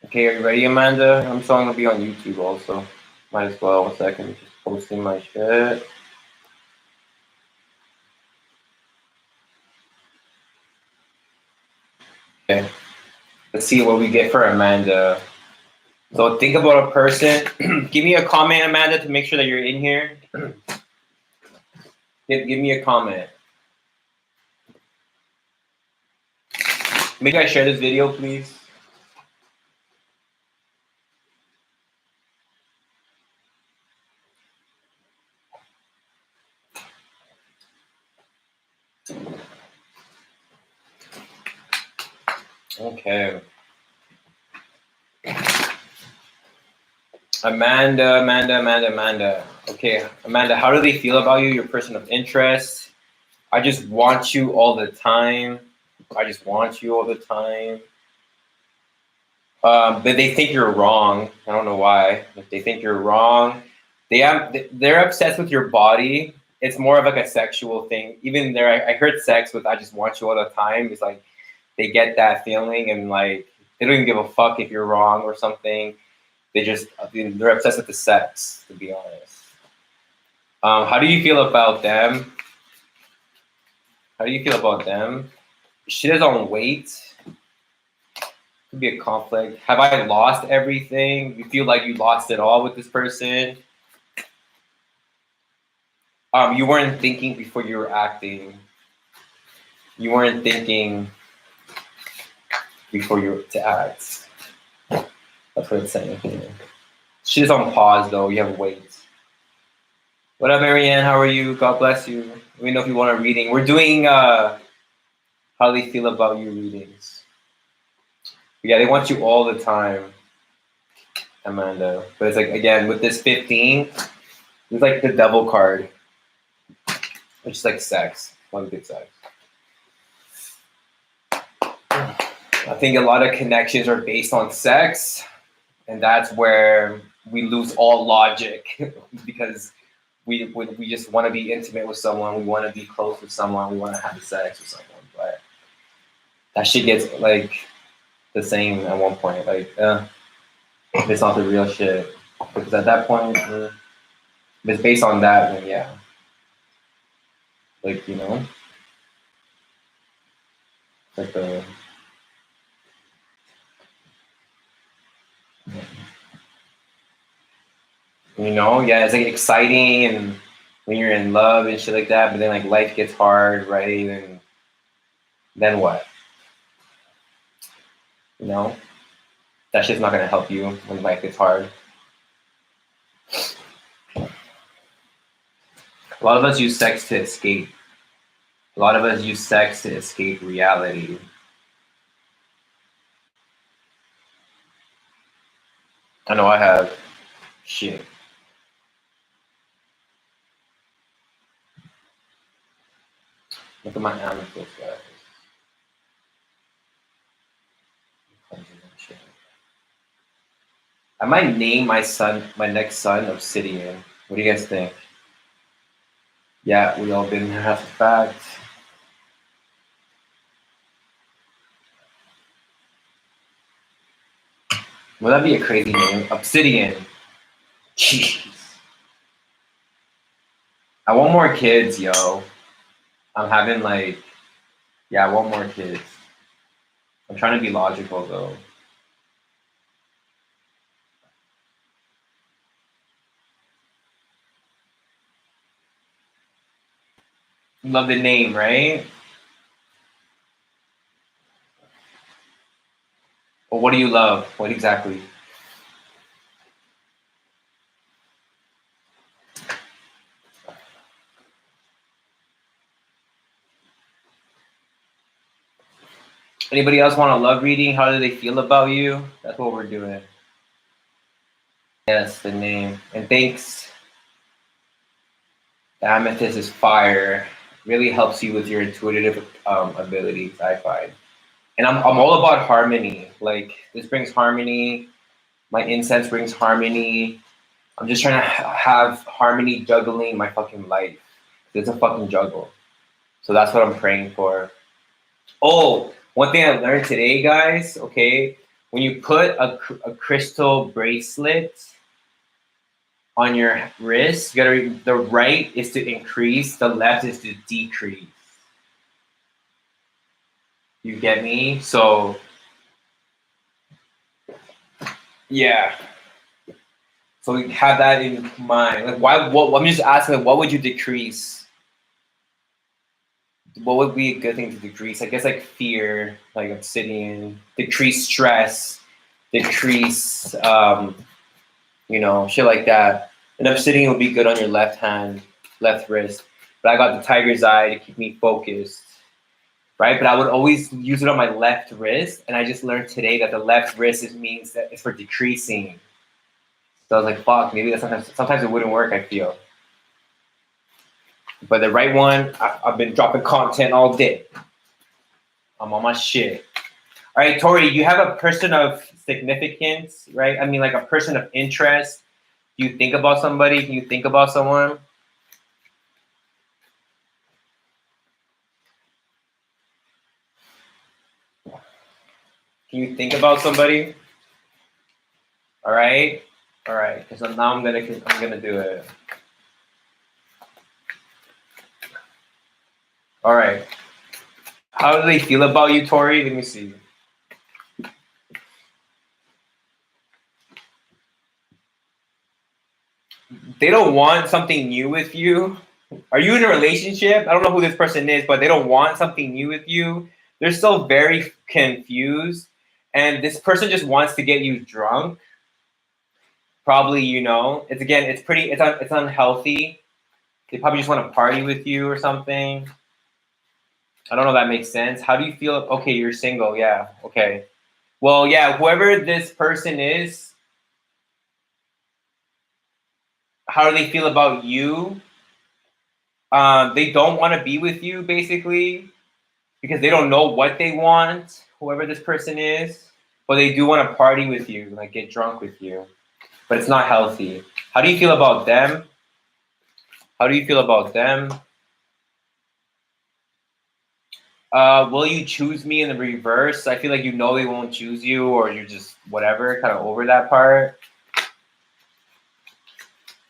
Okay, are you ready, Amanda? I'm still gonna be on YouTube also. Might as well. 1 second, just posting my shit. Okay, let's see what we get for Amanda. So think about a person. Give me a comment, Amanda, to make sure that you're in here. Give me a comment. Make sure I share this video, please. Okay. Amanda. Okay, Amanda, how do they feel about you? Your person of interest. I just want you all the time. I just want you all the time. But they think you're wrong. I don't know why. If they think you're wrong, they're obsessed with your body. It's more of like a sexual thing. Even there, I heard sex with "I just want you all the time." It's like they get that feeling, and like they don't even give a fuck if you're wrong or something. They're obsessed with the sex, to be honest. How do you feel about them? How do you feel about them? Shit is on weight. Could be a conflict. Have I lost everything? You feel like you lost it all with this person? You weren't thinking before you were acting. You weren't thinking before you were to act. That's what it's saying here. Shit is on pause though. You have weight. What up, Marianne? How are you? God bless you. Let me know if you want a reading. We're doing how they feel about you readings. But yeah, they want you all the time, Amanda. But it's like, again, with this 15, it's like the devil card. It's just like sex. One big sex. I think a lot of connections are based on sex, and that's where we lose all logic because we just want to be intimate with someone, we want to be close with someone, we want to have sex with someone, but that shit gets like the same at one point. Like, it's not the real shit because at that point, if it's based on that, then yeah, like like the. Yeah, it's like exciting and when you're in love and shit like that, but then like life gets hard, right? And then what? That shit's not gonna help you when life gets hard. A lot of us use sex to escape. A lot of us use sex to escape reality. I know I have. Shit. Look at my amethyst, guys. I might name my next son Obsidian. What do you guys think? Yeah, we all been there. That's a fact. Would that be a crazy name? Obsidian. Jeez. I want more kids, yo. I'm having I want more kids. I'm trying to be logical though. Love the name, right? Well, what do you love? What exactly? Anybody else want a love reading? How do they feel about you? That's what we're doing. Yes, the name. And thanks. The amethyst is fire. Really helps you with your intuitive abilities, I find. And I'm all about harmony. Like this brings harmony. My incense brings harmony. I'm just trying to have harmony juggling my fucking life. It's a fucking juggle. So that's what I'm praying for. Oh, one thing I learned today, guys, okay? when you put a crystal bracelet on your wrist, the right is to increase, the left is to decrease. You get me? So yeah. So we have that in mind. Like why I'm just asking, like, what would you decrease? What would be a good thing to decrease? I guess like fear, like obsidian, decrease stress, decrease shit like that. And obsidian would be good on your left hand, left wrist. But I got the tiger's eye to keep me focused. Right? But I would always use it on my left wrist. And I just learned today that the left wrist means that it's for decreasing. So I was like, fuck, maybe that sometimes it wouldn't work, I feel. But the right one, I've been dropping content all day. I'm on my shit. All right, Tori, you have a person of significance, right? I mean, like a person of interest. Do you think about somebody? Can you think about someone? Can you think about somebody? All right, because now I'm gonna do it. All right. How do they feel about you, Tori? Let me see. They don't want something new with you. Are you in a relationship? I don't know who this person is, but they don't want something new with you. They're still very confused. And this person just wants to get you drunk. Probably, it's unhealthy. They probably just want to party with you or something. I don't know if that makes sense. How do you feel? Okay, you're single. Yeah. Okay. Well, yeah, whoever this person is, how do they feel about you? They don't want to be with you, basically, because they don't know what they want, whoever this person is, but they do want to party with you, like get drunk with you, but it's not healthy. How do you feel about them? How do you feel about them? Will you choose me in the reverse? I feel like they won't choose you, or you're just whatever, kind of over that part.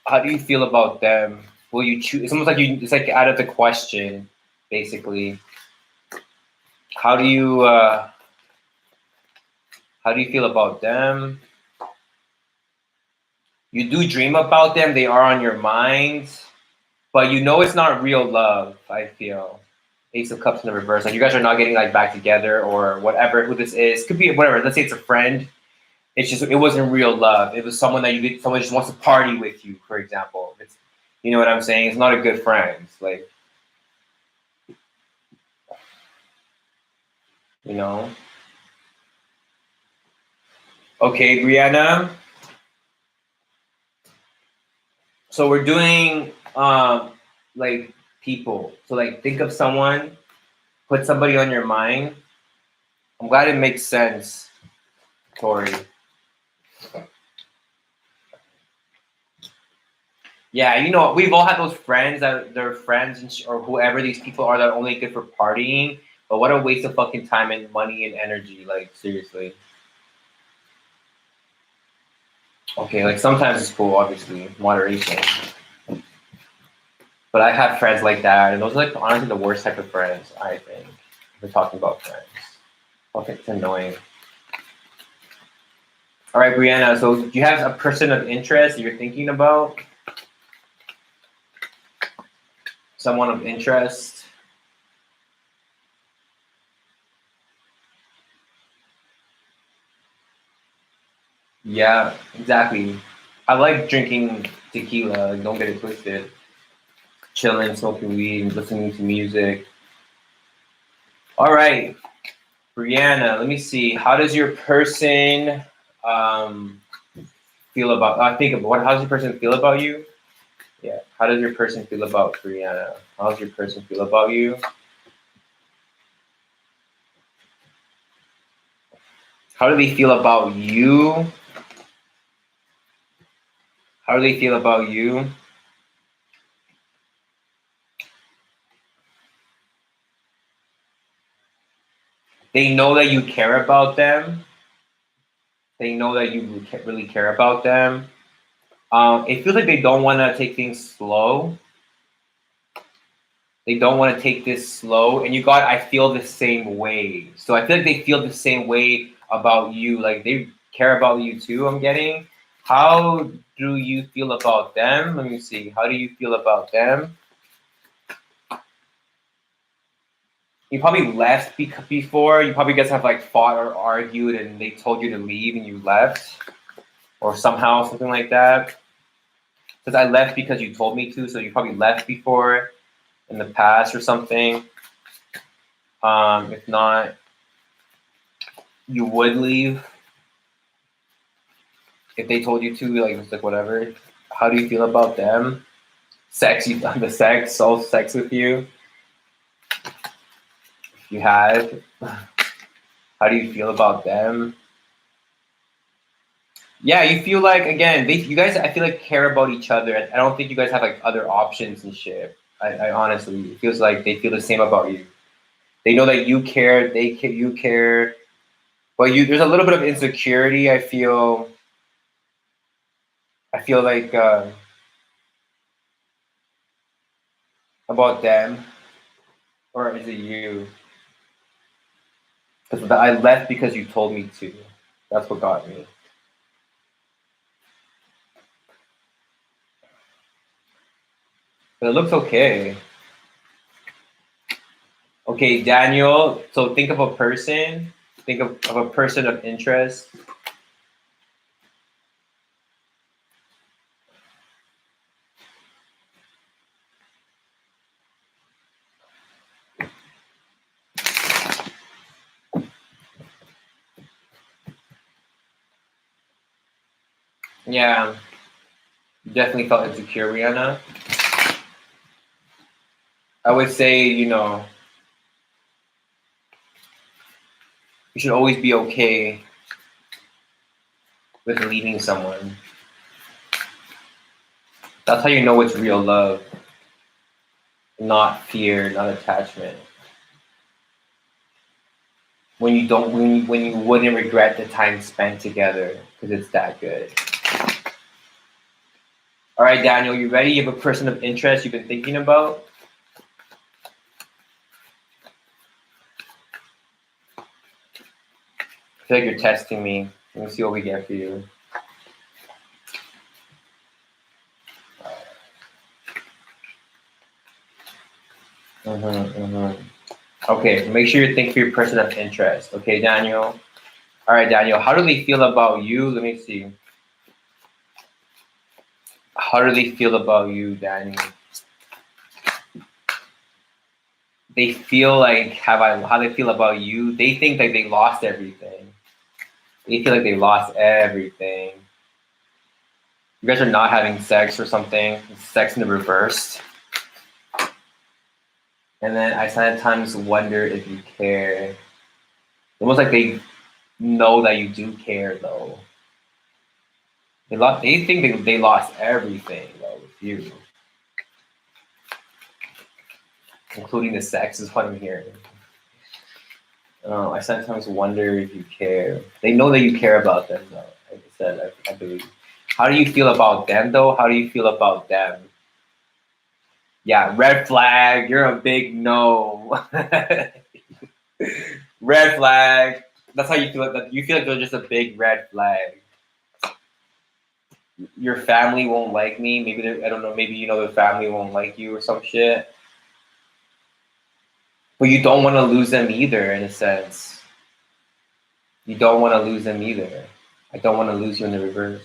How do you feel about them? Will you choose? It's almost like it's like out of the question, basically. How do you feel about them? You do dream about them. They are on your mind, but it's not real love. I feel Ace of Cups in the reverse. Like you guys are not getting like back together or whatever. Who this is could be whatever. Let's say it's a friend. It wasn't real love. It was someone that someone just wants to party with you, for example. You know what I'm saying? It's not a good friend. Like, you know. Okay, Brianna. So we're doing like people. So like think of someone, put somebody on your mind. I'm glad it makes sense, Tori. Yeah, we've all had those friends that they're friends or whoever these people are that are only good for partying. But what a waste of fucking time and money and energy. Like seriously. Okay, like sometimes it's cool, obviously, moderation. But I have friends like that, and those are like honestly the worst type of friends, I think. We're talking about friends. Okay, it's annoying. All right, Brianna. So, do you have a person of interest you're thinking about? Someone of interest? Yeah, exactly. I like drinking tequila. Don't get it twisted. Chilling, smoking weed, listening to music. All right, Brianna. Let me see. How does your person um, feel about? I think of what. How does your person feel about you? Yeah. How does your person feel about Brianna? How does your person feel about you? How do they feel about you? How do they feel about you? They know that you care about them. They know that you really care about them. It feels like they don't want to take things slow. They don't want to take this slow. And I feel the same way. So I feel like they feel the same way about you. Like they care about you too, I'm getting. How do you feel about them? Let me see. How do you feel about them? You probably left before. You probably guys have like fought or argued and they told you to leave and you left. Or somehow something like that. Because I left because you told me to, so you probably left before in the past or something. If not, you would leave if they told you to, like it's like whatever. How do you feel about them? The sex, soul sex with you. If you had, how do you feel about them? Yeah, you feel like again, you guys, I feel like care about each other. I don't think you guys have like other options and shit. I honestly, it feels like they feel the same about you. They know that you care, you care, but there's a little bit of insecurity. I feel like about them, or is it you? Because I left because you told me to. That's what got me. But it looks okay. Okay, Daniel. So think of a person. Think of a person of interest. Yeah, you definitely felt insecure, Rihanna. I would say, you should always be okay with leaving someone. That's how you know it's real love, not fear, not attachment. When you don't, when you wouldn't regret the time spent together because it's that good. All right, Daniel, you ready? You have a person of interest you've been thinking about? I feel like you're testing me. Let me see what we get for you. Okay, make sure you think for your person of interest. Okay, Daniel. All right, Daniel. How do they feel about you? Let me see. How do they feel about you, Daniel? They feel like how they feel about you? They think like they lost everything. They feel like they lost everything. You guys are not having sex or something. Sex in the reverse. And then I sometimes wonder if you care. Almost like they know that you do care though. They think they lost everything though with you. Including the sex is what I'm hearing. I sometimes wonder if you care. They know that you care about them though. Like I said, I believe. How do you feel about them though? How do you feel about them? Yeah, red flag. You're a big no. Red flag. That's how you feel. You feel like they're just a big red flag. Your family won't like me. Maybe I don't know. Maybe the family won't like you or some shit. But you don't want to lose them either, in a sense. You don't want to lose them either. I don't want to lose you in the reverse.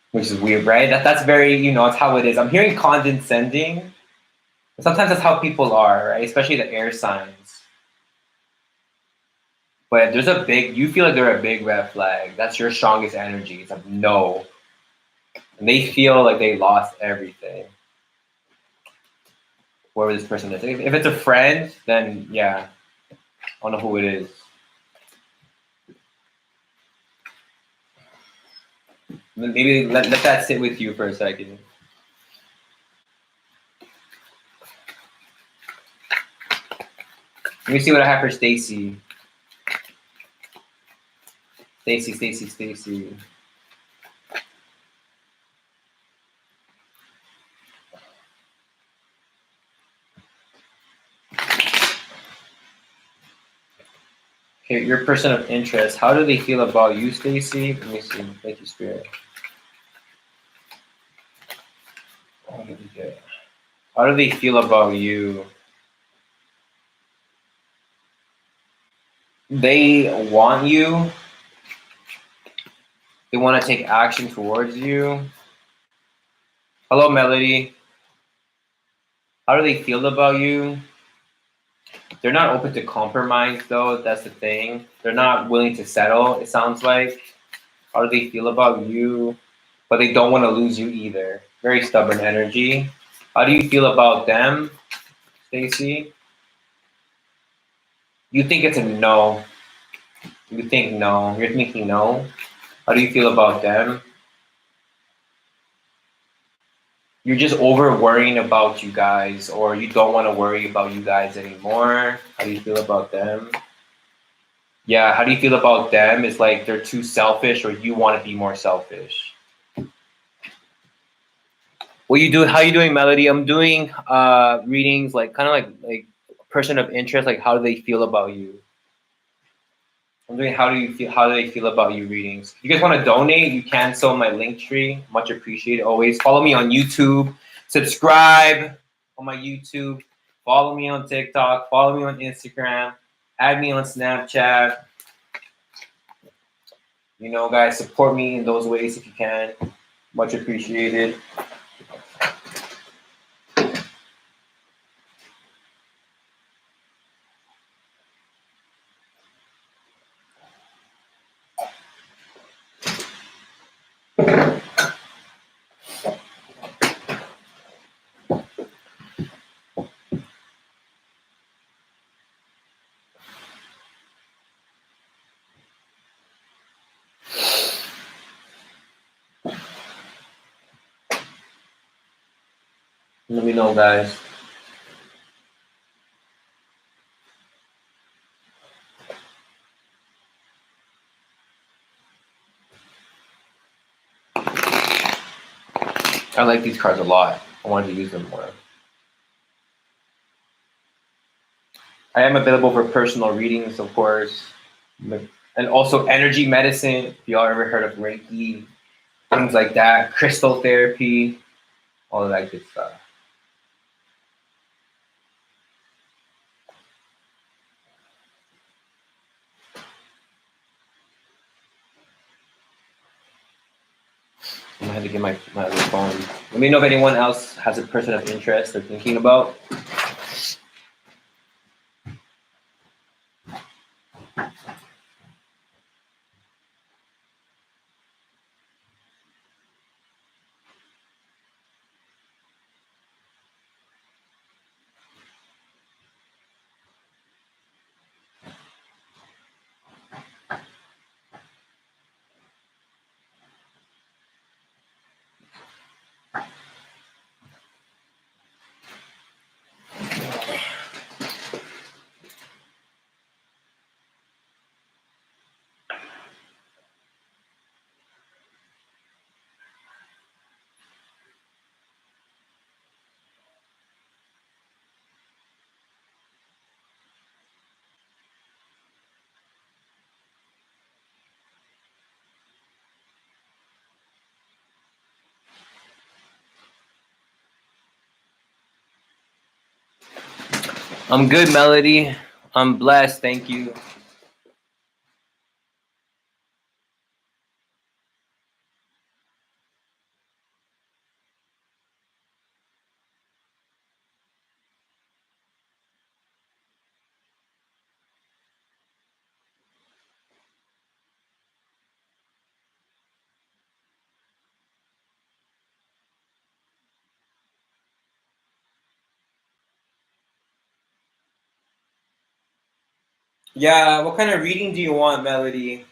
Which is weird, right? That's very, it's how it is. I'm hearing condescending. Sometimes that's how people are, right? Especially the air signs. But you feel like they're a big red flag. That's your strongest energy. It's like, no. And they feel like they lost everything. Whoever this person is. If it's a friend, then yeah. I don't know who it is. Maybe let that sit with you for a second. Let me see what I have for Stacy. Stacy. Okay, your person of interest. How do they feel about you, Stacy? Let me see. Thank you, Spirit. What did we get? How do they feel about you? They want you. They want to take action towards you. Hello, Melody. How do they feel about you? They're not open to compromise, though. That's the thing. They're not willing to settle, it sounds like. How do they feel about you? But they don't want to lose you either. Very stubborn energy. How do you feel about them, Stacy? You think it's a no. You think no. You're thinking no. How do you feel about them? You're just over worrying about you guys, or you don't want to worry about you guys anymore. How do you feel about them? Yeah, how do you feel about them? It's like they're too selfish, or you want to be more selfish. What you do? How you doing, Melody? I'm doing readings, like kind of like person of interest. Like, how do they feel about you? I'm doing how do you feel? How do they feel about you readings? If you guys want to donate, you can. So my link tree, much appreciated. Always follow me on YouTube. Subscribe on my YouTube. Follow me on TikTok. Follow me on Instagram. Add me on Snapchat. You know, guys, support me in those ways if you can. Much appreciated. Let me know, guys. I like these cards a lot. I wanted to use them more. I am available for personal readings, of course, and also energy medicine. If y'all ever heard of reiki, things like that, crystal therapy, all of that good stuff. I'm gonna have to get my other phone. Let me know if anyone else has a person of interest they're thinking about. I'm good, Melody. I'm blessed. Thank you. Yeah, what kind of reading do you want, Melody?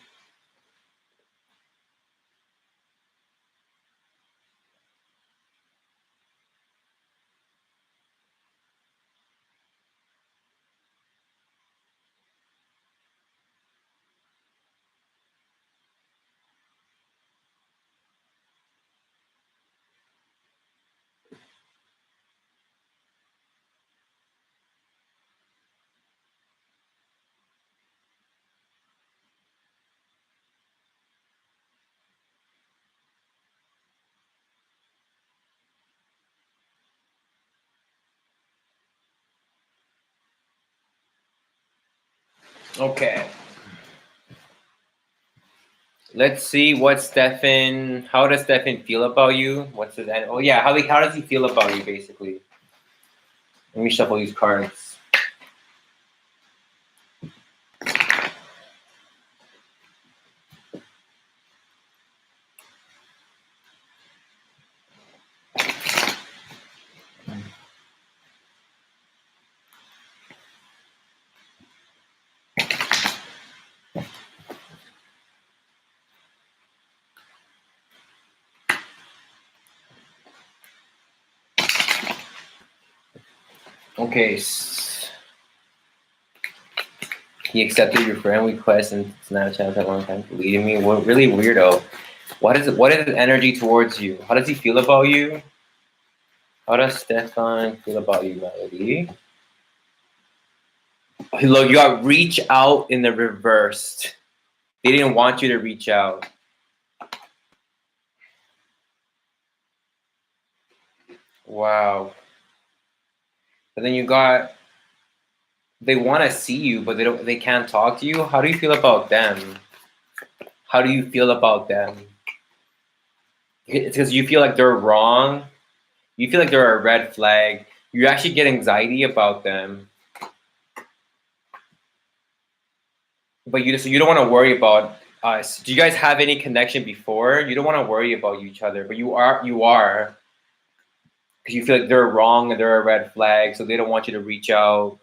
Okay. Let's see what Stefan. How does Stefan feel about you? What's his? Oh yeah. How does he feel about you basically? Let me shuffle these cards. Okay. He accepted your friend request and Snapchat at one time, deleting me. What really weirdo? What is his energy towards you? How does he feel about you? How does Stefan feel about you, Melody? Look, you got reach out in the reversed. They didn't want you to reach out. Wow. But then you got they want to see you, but they can't talk to you. How do you feel about them? How do you feel about them? It's because you feel like they're wrong. You feel like they're a red flag. You actually get anxiety about them, but you don't want to worry about us. Do you guys have any connection before? You don't want to worry about each other, but you are because you feel like they're wrong and they're a red flag, so they don't want you to reach out.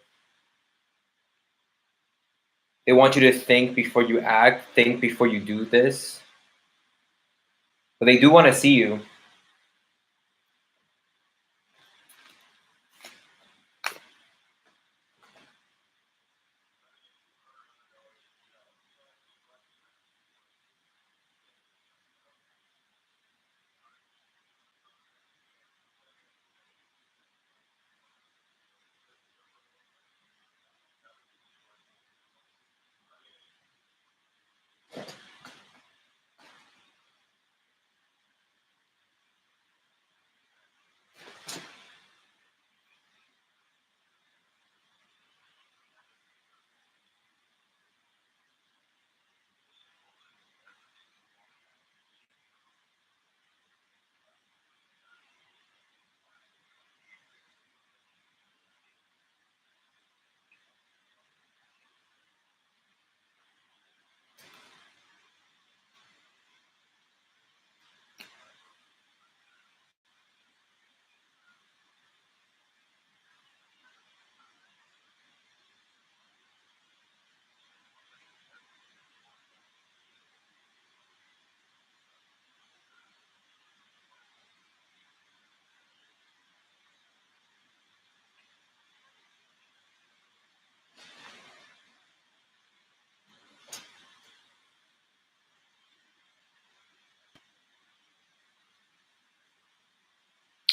They want you to think before you act, think before you do this. But they do want to see you.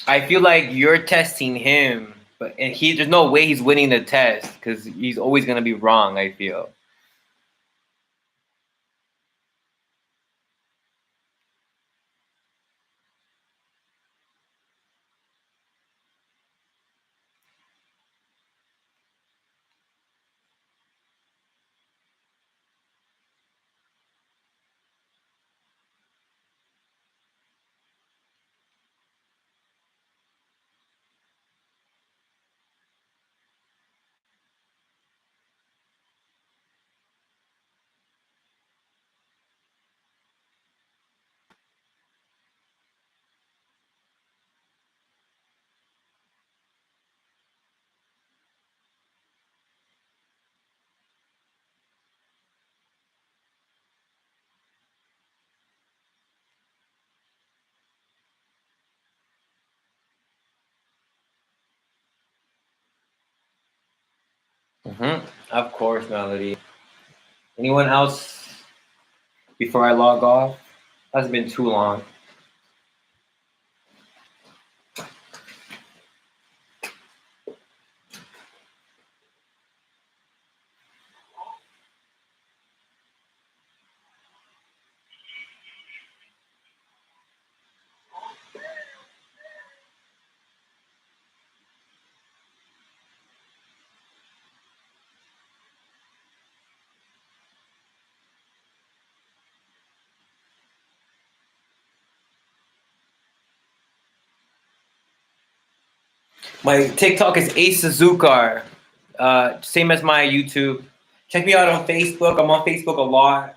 I feel like you're testing him, but and there's no way he's winning the test because he's always gonna be wrong. I feel. Of course, Melody. Anyone else before I log off? That's been too long. My TikTok is Ace Suzukar. Same as my YouTube. Check me out on Facebook. I'm on Facebook a lot.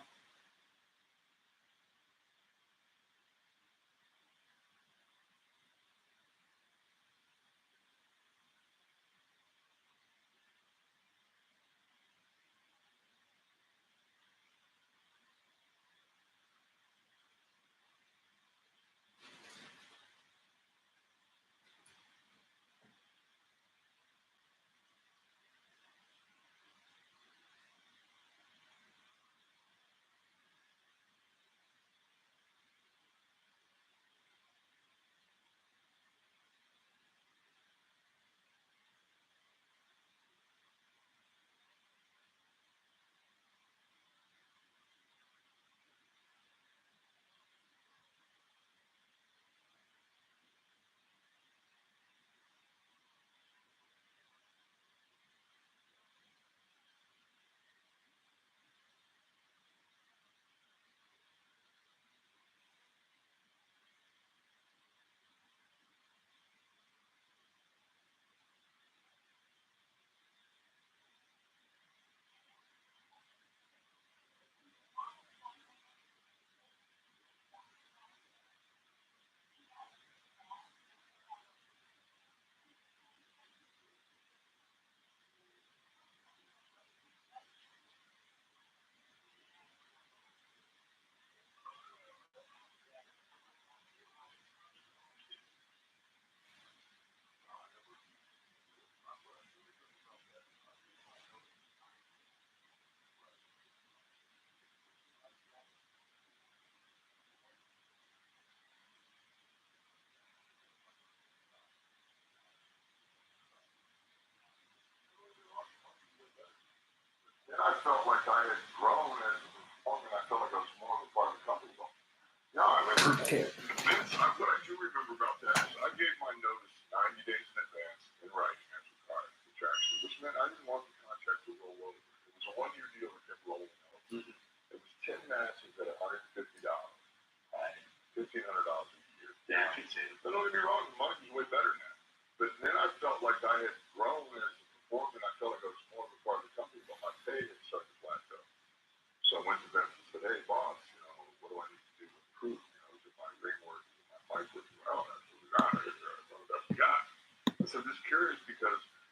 And I felt like I had grown as a performer. I felt like I was more of a part of the company. Yeah, I remember. Okay. Vince, what I do remember about that is I gave my notice 90 days in advance in writing as required contractually, which meant I didn't want the contract to roll over. It was a one-year deal that kept rolling over. Mm-hmm. It was 10 matches at $150 and $1,500 a year. Yeah, but don't get me wrong,